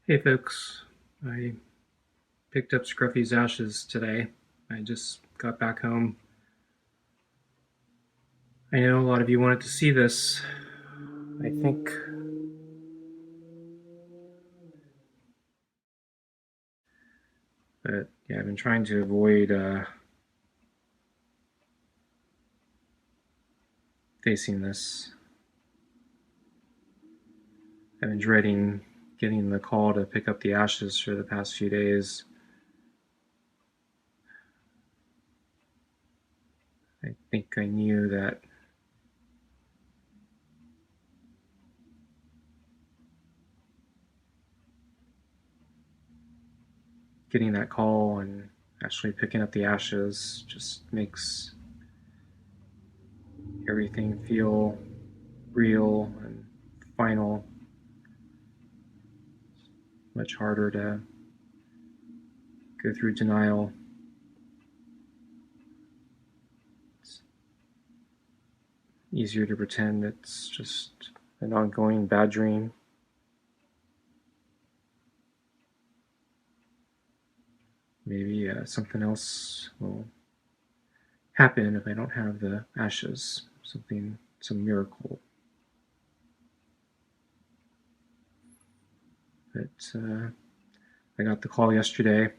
Hey folks, I picked up Scruffy's ashes today. I just got back home. I know a lot of you wanted to see this. I think, but yeah, I've been trying to avoid facing this. I've been dreading getting the call to pick up the ashes for the past few days. I think I knew that getting that call and actually picking up the ashes just makes everything feel real and final. Much harder to go through denial. It's easier to pretend it's just an ongoing bad dream. Maybe something else will happen if I don't have the ashes. Some miracle. But I got the call yesterday,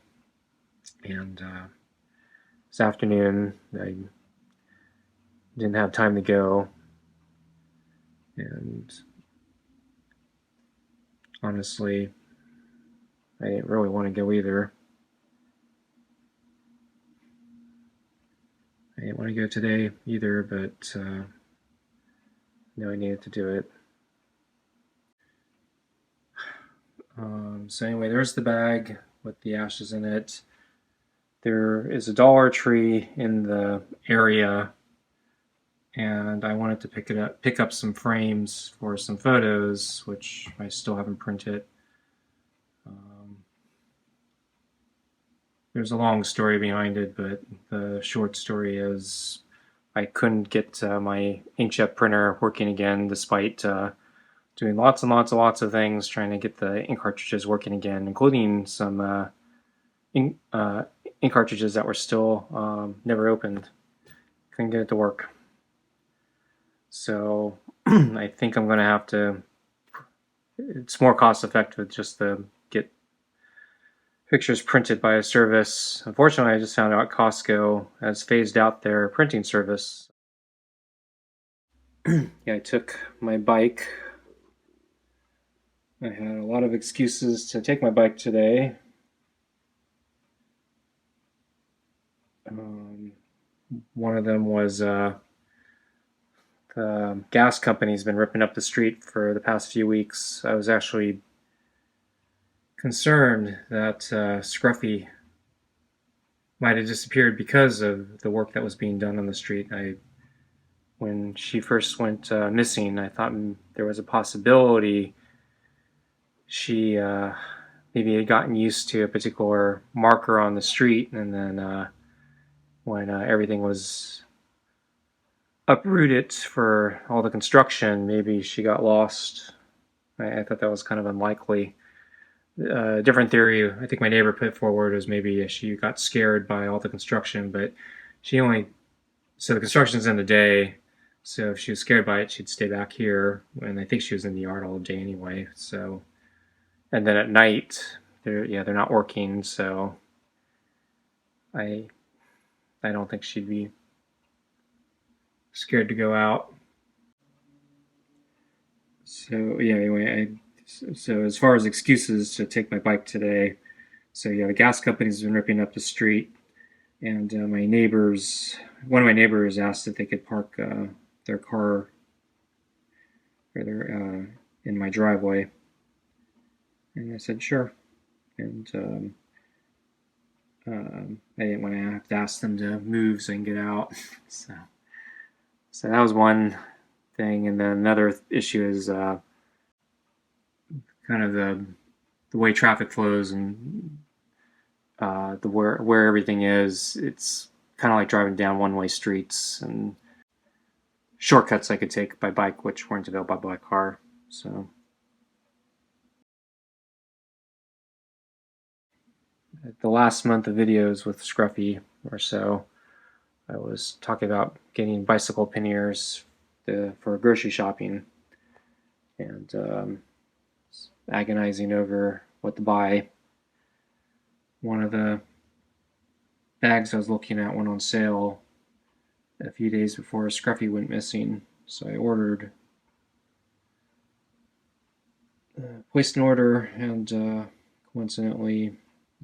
and this afternoon I didn't have time to go. And honestly, I didn't really want to go either. I didn't want to go today either, but no, I needed to do it. So anyway, there's the bag with the ashes in it. There is a Dollar Tree in the area, and I wanted to pick up some frames for some photos, which I still haven't printed. There's a long story behind it, but the short story is I couldn't get my inkjet printer working again, despite doing lots and lots of things trying to get the ink cartridges working again, including some ink cartridges that were still never opened. Couldn't get it to work. So I think I'm going to have to. It's more cost effective just to get pictures printed by a service. Unfortunately, I just found out Costco has phased out their printing service. Yeah, I took my bike. I had a lot of excuses to take my bike today. Um, One of them was the gas company's been ripping up the street for the past few weeks. I was actually concerned that Scruffy might have disappeared because of the work that was being done on the street. When she first went missing, I thought there was a possibility she maybe had gotten used to a particular marker on the street, and then when everything was uprooted for all the construction, maybe she got lost. I thought that was kind of unlikely. Different theory I think my neighbor put forward was maybe she got scared by all the construction, but she only so the construction's in the day, so if she was scared by it, she'd stay back here, and I think she was in the yard all day anyway. So, and then at night, they're not working, so I I don't think she'd be scared to go out. So yeah, anyway, so as far as excuses to take my bike today, so yeah, the gas company's been ripping up the street, and one of my neighbors asked if they could park their car or their in my driveway, and I said sure, and I didn't want to have to ask them to move so I can get out. so, so that was one thing, and then another issue is kind of the way traffic flows and the where everything is. It's kind of like driving down one-way streets and shortcuts I could take by bike, which weren't available by car. So the last month of videos with Scruffy or so, I was talking about getting bicycle panniers for grocery shopping, and agonizing over what to buy. One of the bags I was looking at went on sale a few days before Scruffy went missing, so I placed an order, and coincidentally,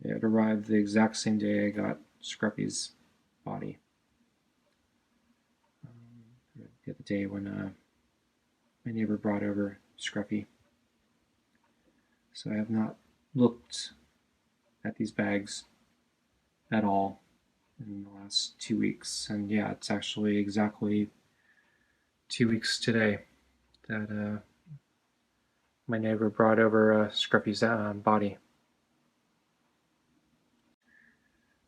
it arrived the exact same day I got Scruffy's body. The other day when my neighbor brought over Scruffy. So I have not looked at these bags at all in the last 2 weeks. And yeah, it's actually exactly 2 weeks today that my neighbor brought over Scruffy's body.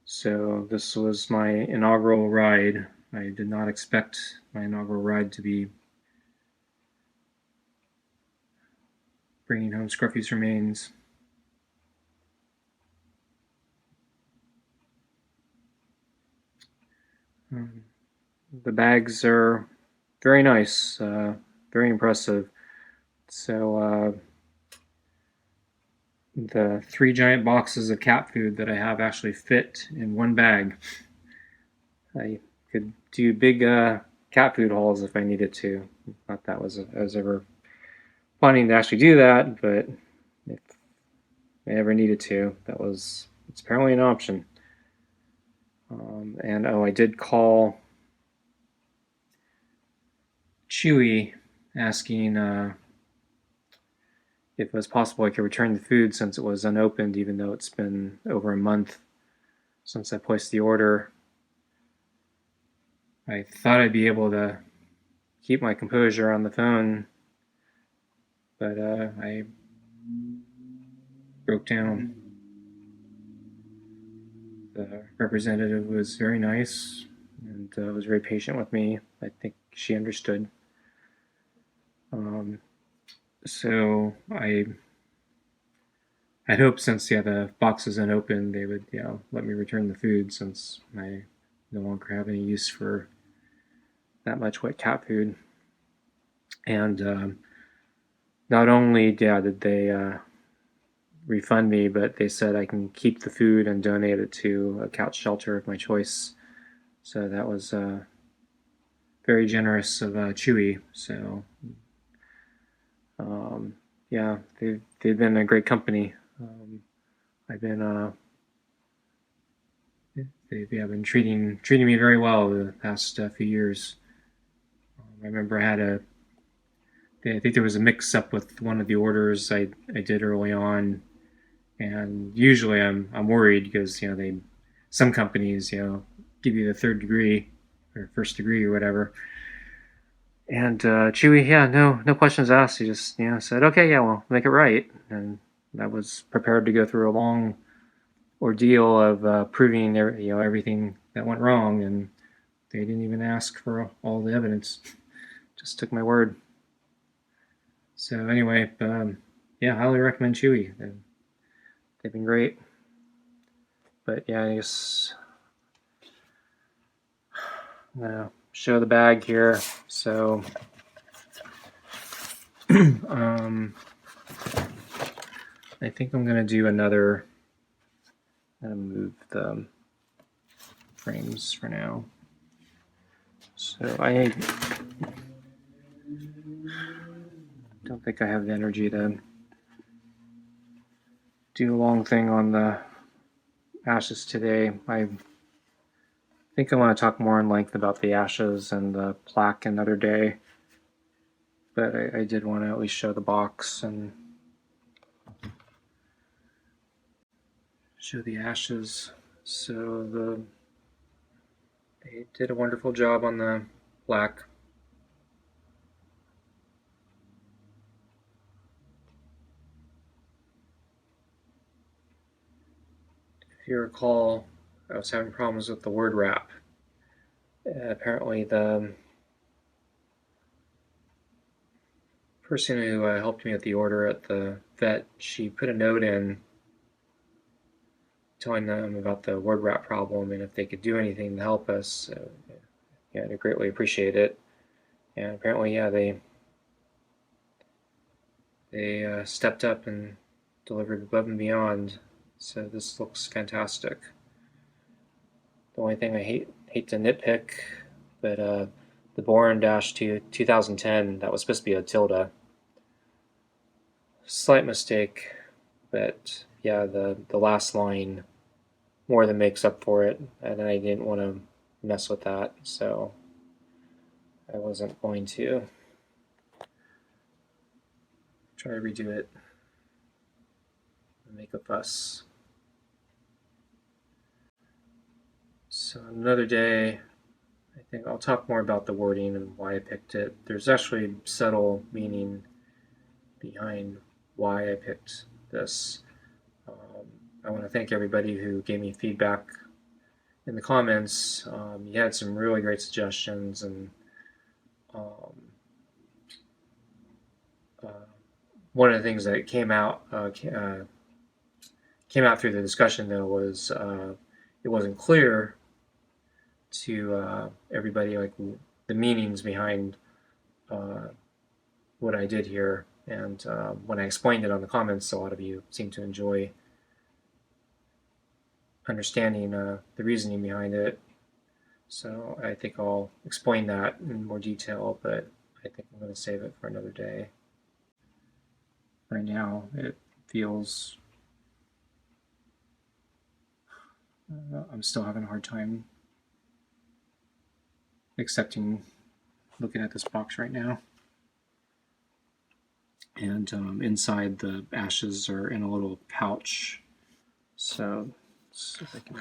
So this was my inaugural ride. I did not expect my inaugural ride to be bringing home Scruffy's remains. The bags are very nice, very impressive. So the 3 giant boxes of cat food that I have actually fit in one bag. I could do big cat food hauls if I needed to. Not that I was ever planning to actually do that, but if I ever needed to, it's apparently an option. And I did call Chewy asking if it was possible I could return the food since it was unopened, even though it's been over a month since I placed the order. I thought I'd be able to keep my composure on the phone, but I broke down. The representative was very nice and was very patient with me. I think she understood. So I hoped since the box is unopened, they would let me return the food since I no longer have any use for that much wet cat food. And not only did they refund me, but they said I can keep the food and donate it to a cat shelter of my choice. So that was very generous of Chewy. So yeah, they've been a great company. I've been they've been treating me very well the past few years. I remember I think there was a mix up with one of the orders I did early on, and usually I'm worried because some companies give you the 3rd degree or 1st degree or whatever. And Chewy, no questions asked. He just said, okay, yeah, well, make it right. And I was prepared to go through a long ordeal of proving everything that went wrong, and they didn't even ask for all the evidence. Just took my word. So anyway, yeah, highly recommend Chewy. They've been great. But yeah, I guess I'm gonna show the bag here. So I think I'm gonna do another. I'm gonna move the frames for now. So I don't think I have the energy to do a long thing on the ashes today. I think I want to talk more in length about the ashes and the plaque another day. But I did want to at least show the box and show the ashes. So they did a wonderful job on the plaque. If you recall, I was having problems with the word wrap. Apparently the person who helped me with the order at the vet, she put a note in telling them about the word wrap problem and if they could do anything to help us. Yeah, they greatly appreciate it. And apparently, yeah, they stepped up and delivered above and beyond. So this looks fantastic. The only thing I hate to nitpick, but the Bourne Dash to 2010, that was supposed to be a tilde. Slight mistake, but yeah, the last line more than makes up for it, and I didn't want to mess with that, so I wasn't going to try to redo it and make a fuss. So another day, I think I'll talk more about the wording and why I picked it. There's actually subtle meaning behind why I picked this. I want to thank everybody who gave me feedback in the comments. You had some really great suggestions, and one of the things that came out through the discussion, though, was it wasn't clear to everybody, like, the meanings behind what I did here. And when I explained it on the comments, a lot of you seemed to enjoy understanding the reasoning behind it. So I think I'll explain that in more detail, but I think I'm going to save it for another day. Right now, it feels... I'm still having a hard time accepting looking at this box right now. And inside, the ashes are in a little pouch. So let's see if I can...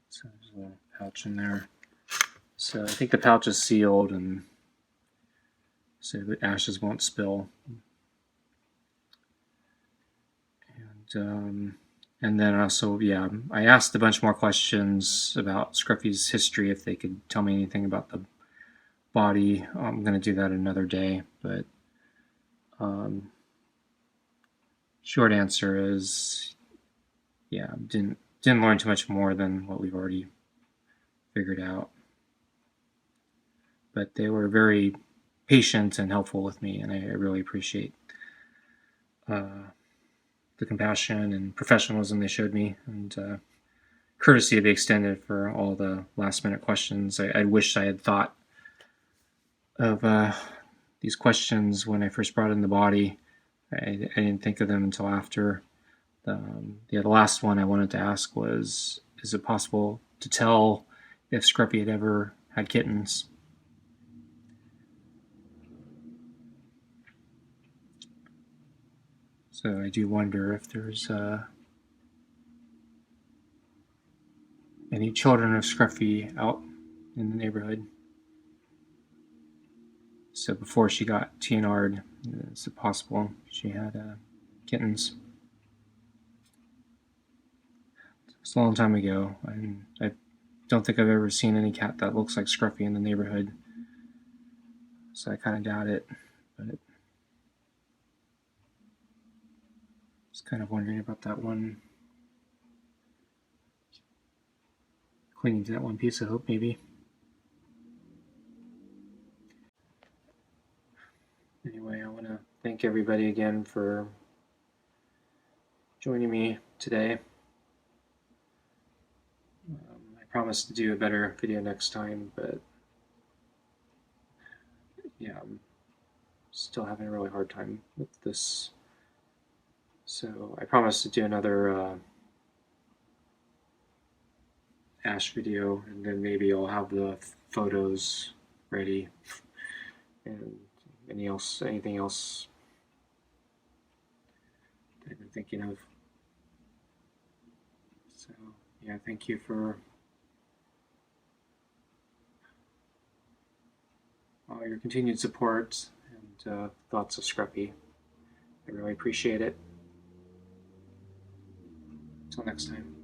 So there's a pouch in there. So I think the pouch is sealed, and so the ashes won't spill. And then also, yeah, I asked a bunch more questions about Scruffy's history, if they could tell me anything about the body. I'm going to do that another day, but short answer is, yeah, didn't learn too much more than what we've already figured out. But they were very patient and helpful with me, and I really appreciate the compassion and professionalism they showed me, and courtesy they extended for all the last-minute questions. I wish I had thought of these questions when I first brought in the body. I didn't think of them until after. The last one I wanted to ask was, is it possible to tell if Scruffy had ever had kittens? So I do wonder if there's any children of Scruffy out in the neighborhood. So before she got TNR'd, is it possible she had kittens? It's a long time ago, and I don't think I've ever seen any cat that looks like Scruffy in the neighborhood. So I kind of doubt it, but I was kind of wondering about that one. Clinging to that one piece of hope, maybe. Anyway, I want to thank everybody again for joining me today. I promise to do a better video next time, but yeah, I'm still having a really hard time with this. So I promise to do another Ash video, and then maybe I'll have the photos ready, and anything else that I've been thinking of. So yeah, thank you for all your continued support and thoughts of Scruffy. I really appreciate it. Until next time.